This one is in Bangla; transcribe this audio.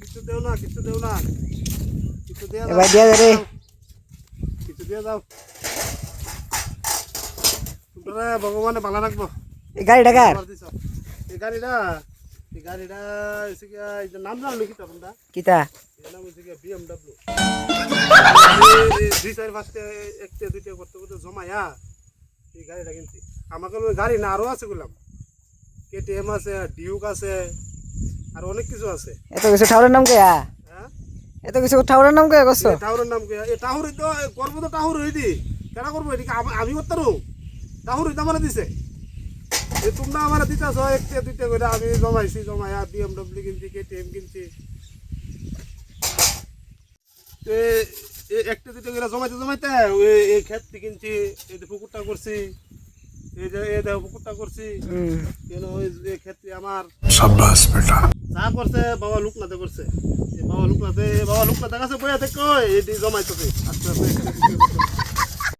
কিছু দেও না কিছু দেয়া এ ভাই দিয়া দে রে কিছু দিয়ে যাও তোমরা ভগবানে ভালো রাখবো এই গাড়িটা কার এই গাড়িটা এসে গিয়া এই যে নাম জানো নাকি তোমরা কিতা এর নাম হচ্ছে গিয়া BMW দুই চার পাঁচটা একটা দুইটা করতে করতে জমায়া এই গাড়িটা কিনছি আমাকে ওই গাড়ি না আরো আছে বললাম KTM আছে ডিউক আছে আর অনেক কিছু আছে এত কিছু ঠাউরের নাম কে হ্যাঁ এত কিছু ঠাউরের নাম কে করছো টাউরের নাম কি এই টাউরি তো করবো তো টাউর হইদি কেন করবো এদিকে আমি করতাম টাউরি তো আমার দিছে এই তোমরা আমার দিতেছ একটা দুইটা করে আমি জমাইয়া BMW কিনছি KTM কিনছি একটা দুইটা করে জমাইতে এই ক্ষেতটি কিনছি এই যে পুকুরটা করছি এই যে এই দেখো পুকুরটা করছি কেন ওই যে ক্ষেতটি আমার শাবাশ বেটা যা করছে বাবা লোকনাথে করছে বাবা লোকনাথের কাছে বইয়া থেকে এই জমাইতেছে আস্তে আস্তে